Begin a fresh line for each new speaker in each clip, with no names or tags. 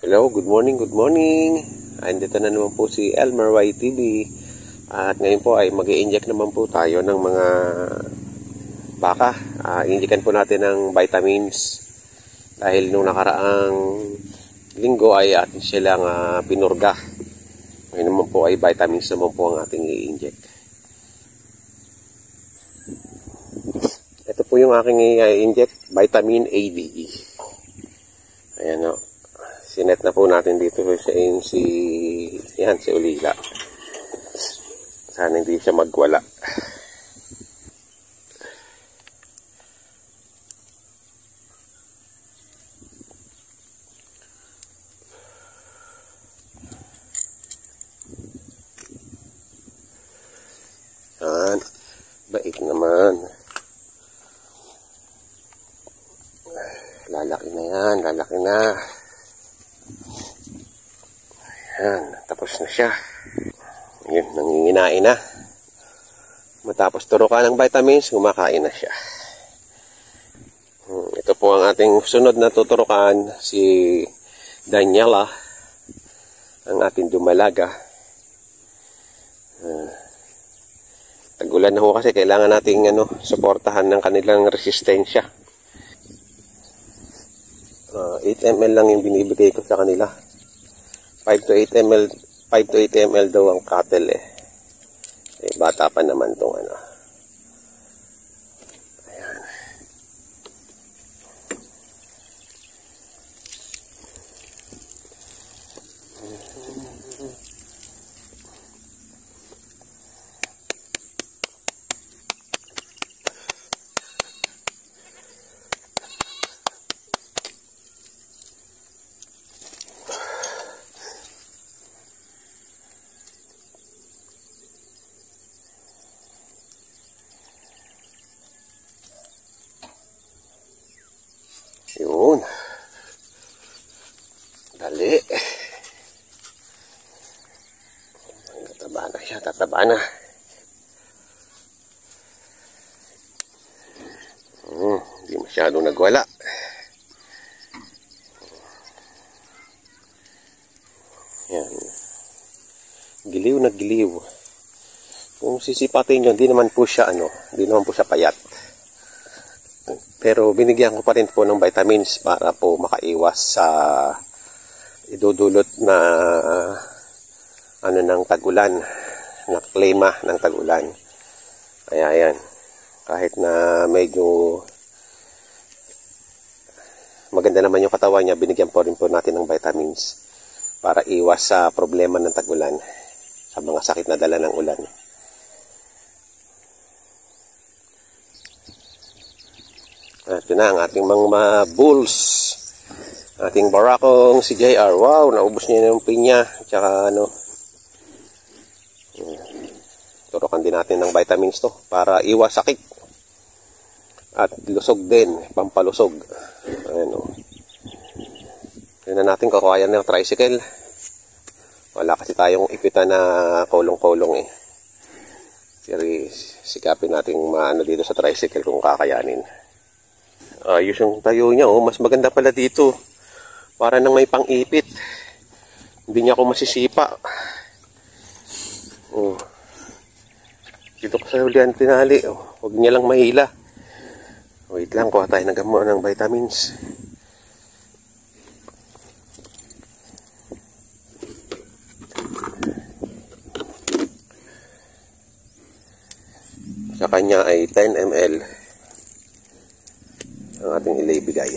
Hello, good morning, good morning. Andito na naman po si Elmer YTV. At ngayon po ay mag-i-inject naman po tayo ng mga baka. I-injectan po natin ng vitamins. Dahil nung nakaraang linggo ay atin silang pinurga. Ngayon naman po ay vitamins naman po ang ating i-inject. Ito po yung aking i-inject, vitamin ADE. Ayan o. Sinet na po natin dito si Ulila. Sana hindi siya magwala. Yan. Bait naman. Lalaki na yan. Lalaki na. Ayan. Tapos na siya. Yun. Nanginginain na. Matapos turukan ng vitamins, kumakain na siya. Ito po ang ating sunod na tuturukan. Si Daniela. Ang ating dumalaga. Tagulan na ho kasi kailangan nating suportahan ng kanilang resistensya. 8 ml lang yung binibigay ko sa kanila. 5 to 8 ml daw ang cattle eh. Bata pa naman tong Ayan. Yun. Dali. Tataba na siya. Tataba na. Hindi masyadong nagwala. Yan. Giliw na giliw. Kung sisipatin nyo, hindi naman po siya payat. Pero binigyan ko pa rin po ng vitamins para po makaiwas sa idudulot na ng tagulan, na klima ng tagulan. Kaya ayan, kahit na medyo maganda naman yung katawan niya, binigyan po rin po natin ng vitamins para iwas sa problema ng tagulan, sa mga sakit na dala ng ulan. Ito na ang ating mga bulls. Ating barakong si JR. Wow, naubos niya yung pinya. Tsaka turukan din natin ng vitamins to para iwas sakit. At lusog din, pampalusog. Ayan o. Yan na natin kakuhayan ng tricycle. Wala kasi tayong ipitan na kolong-kolong eh. Sikapin natin dito sa tricycle kung kakayanin. Ayos yung tayo niya, mas maganda pala dito. Para nang may pang-ipit. Hindi niya ako masisipa. Dito ko sa hulihan tinali. Huwag niya lang mahila. Wait lang, kuha tayo ng gamot ng vitamins. Sa kanya ay 10 ml. Ang ating ilibigay.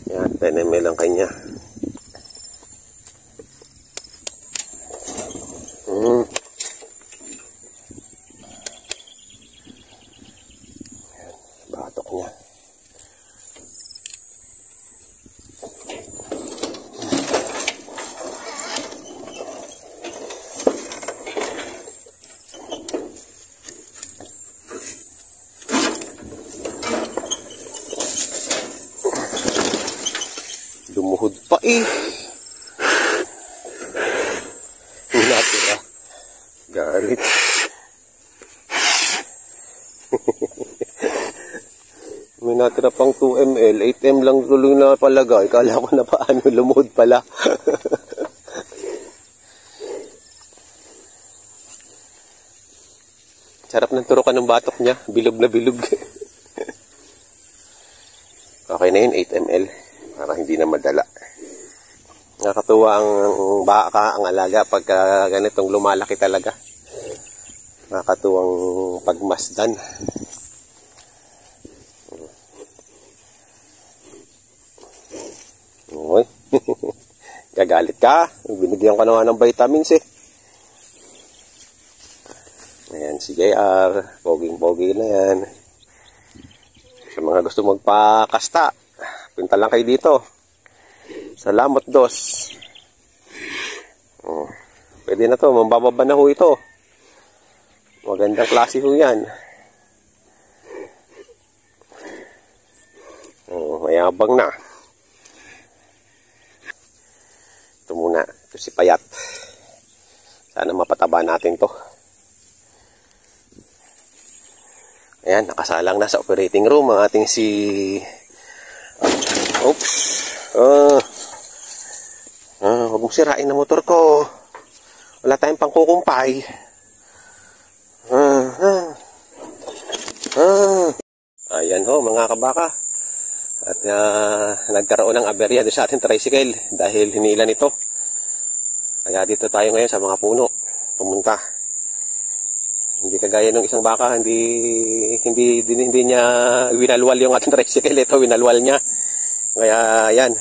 Yan, 10 ml lang kanya. Batok niya. Lumuhod pa eh. Natira. Galit. May natira pang 2 ml. 8 m lang tuloy na palagay. Kala ko na paano lumuhod pala. Sarap ng turukan ng batok niya. Bilog na bilog. Okay na yun, 8 ml. Para hindi na madala. Nakakatuwa ang baka, ang alaga pagka ganitong lumalaki talaga. Nakakatuwang pagmasdan. Uy. Gagalit ka. Binigyan ka na nga ng vitamins eh. Ayan, si JR. Poging-pogi na yan. Sa mga gusto magpakasta, punta lang kayo dito. Salamat, dos. Pwede na to. Mambababa na ho ito. Magandang klase ho yan. Mayabang na. Ito muna. Ito si Payat. Sana mapataba natin to. Ayan, nakasalang na sa operating room ang ating si... Oops. Huwag mong sirain na motor ko. Wala tayong pangkukumpay. Ayan ho, mga kabaka. At nagkaroon ng aberya sa ating tricycle dahil hinila nito. Kaya dito tayo ngayon sa mga puno. Pumunta. Hindi kagaya ng isang baka, hindi niya winalwal yung ating tricycle. Ito, winalwal niya. Kaya, yan.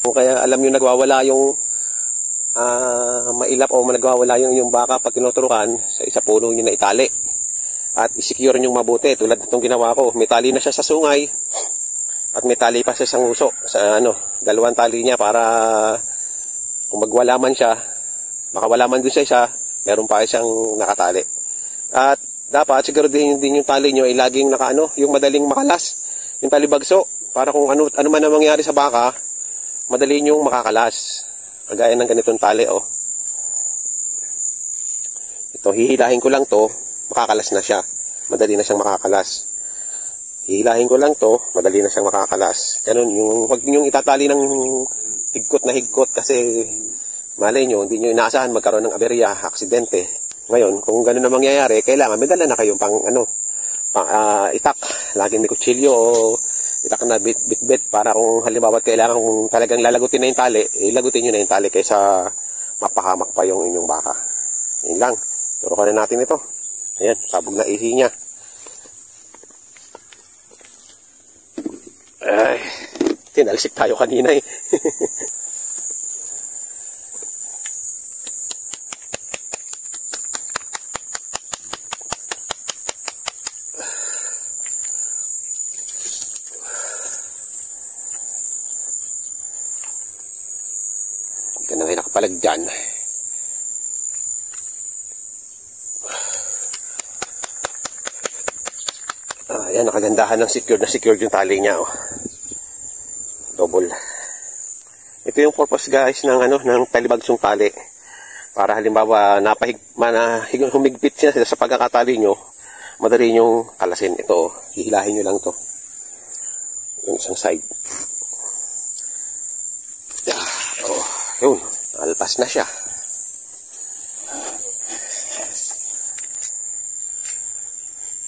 Kaya alam nyo, nagwawala yung mailap o nagwawala yung baka pag tinuturukan sa isa puno nyo na itali. At isecure nyo mabuti. Tulad itong ginawa ko. May tali na siya sa sungay. At may tali pa sa isang uso. Sa dalawang tali niya para kung magwala man siya, makawala man dun sa isa, meron pa siyang nakatali. At dapat siguro din yung tali nyo ay laging yung madaling makalas, yung tali bagso, para kung ano man ang mangyari sa baka, madali nyong makakalas. Kagaya ng ganitong tali, oh. Ito, hihilahin ko lang to, makakalas na siya. Madali na siyang makakalas. Hihilahin ko lang to, madali na siyang makakalas. Ganun, huwag nyong itatali ng higkot na higkot kasi malay nyo, hindi nyo inaasahan magkaroon ng aberya, aksidente. Ngayon, kung gano'n na mangyayari, kailangan may dala na kayong pang itak. Laging may kutsilyo o itak na bit-bit para kung halimbawa kailangan kung talagang lalagutin na yung tali, ilagutin nyo na yung tali kaysa mapahamak pa yung inyong baka. Yun lang. Turukan na natin ito. Ayan, sabog na ihi niya. Ay, tinalsik tayo kanina eh. Ito na kayo nakapalag dyan. Ayan, nakagandahan ng secured yung tali niya. Oh. Double. Ito yung purpose guys ng ng talibagsong tali. Para halimbawa humigpit siya sa pagkakatali nyo, madali nyong kalasin. Ito, hihilahin nyo lang to. Yung isang side. Oh, yun, alpas na siya.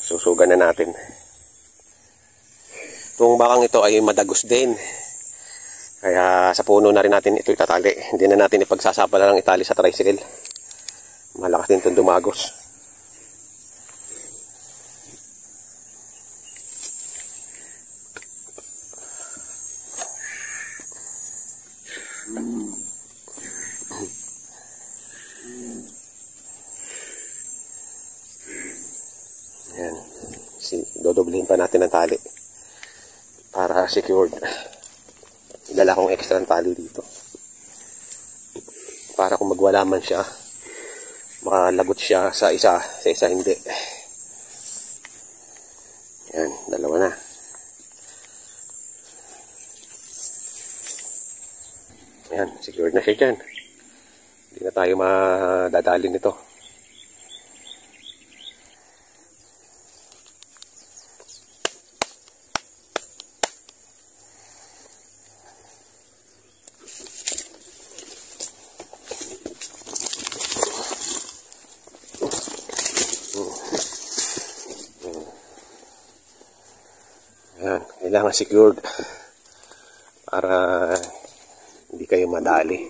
Susugan na natin. Itong bakang ito ay madagos din. Kaya sa puno na rin natin ito itatali. Hindi na natin ipagsasapa na lang itali sa tricycle. Malakas din itong dumagos. Ayan. Dodoblehin pa natin ang tali para secured. Dala kong extra tali dito para kung magwala man siya, makalagot siya sa isa hindi. Yan, dalawa na. Ayan, secured na siya dyan. Hindi na tayo madadali nito. Ayan, kailangan secured para hindi kayo madali.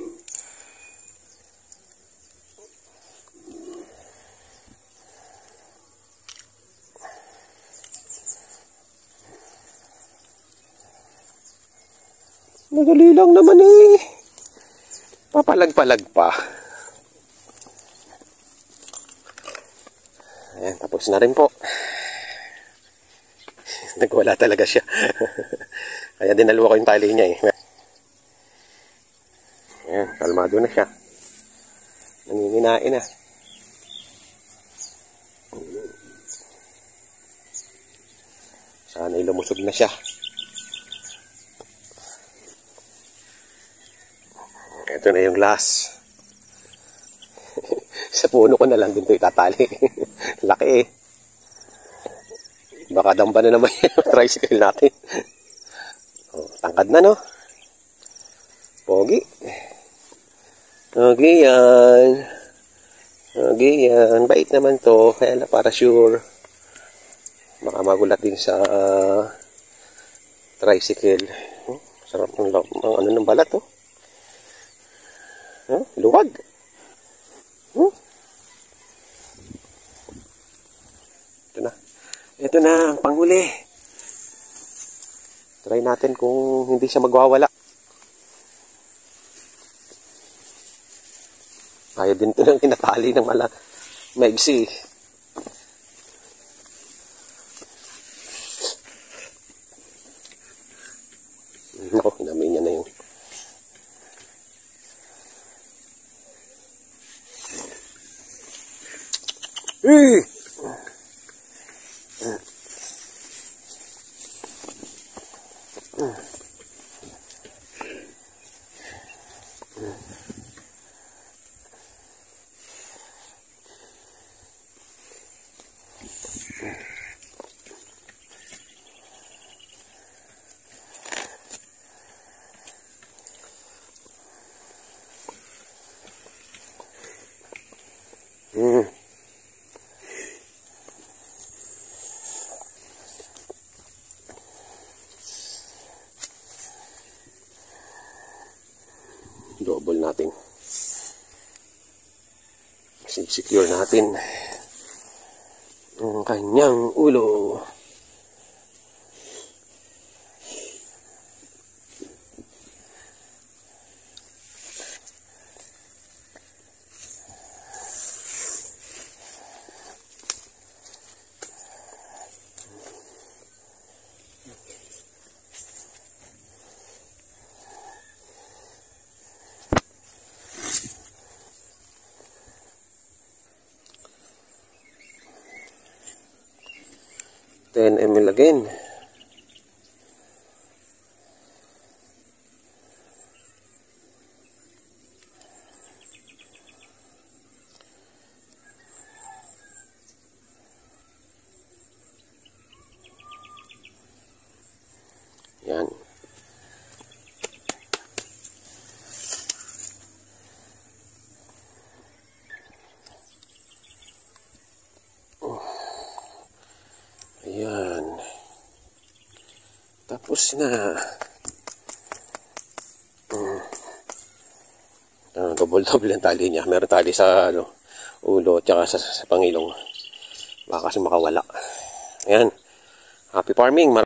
Madali lang naman eh. Papalag-palag pa. Ayan, tapos na rin po. Nagwala talaga siya. Kaya dinaluwa ko yung tali niya eh. Ayan, kalmado na siya. Nanininain na. Sana'y lumusog na siya. Ito na yung last. Sa puno ko na lang din ito itatali. Laki eh. Baka damba na naman yung tricycle natin. Oh, tangkad na no. Pogi. Pogi yan. Pogi yan. Bait naman to. Kaya na para sure. Baka magulat din sa tricycle. Sarap ng ano ng balat to. Luwag. Ito na. Ito na ang panghuli. Try natin kung hindi siya magwawala. Ayaw din ito ng kinatali ng maigsi. Naku, hinamay niya na yung double natin. Secure natin ang kanyang ulo. ml again. Yan. Ayan. Tapos na. Double-double ang tali niya. Meron tali sa ulo at saka sa pangilong. Baka kasi makawala. Ayan. Happy farming.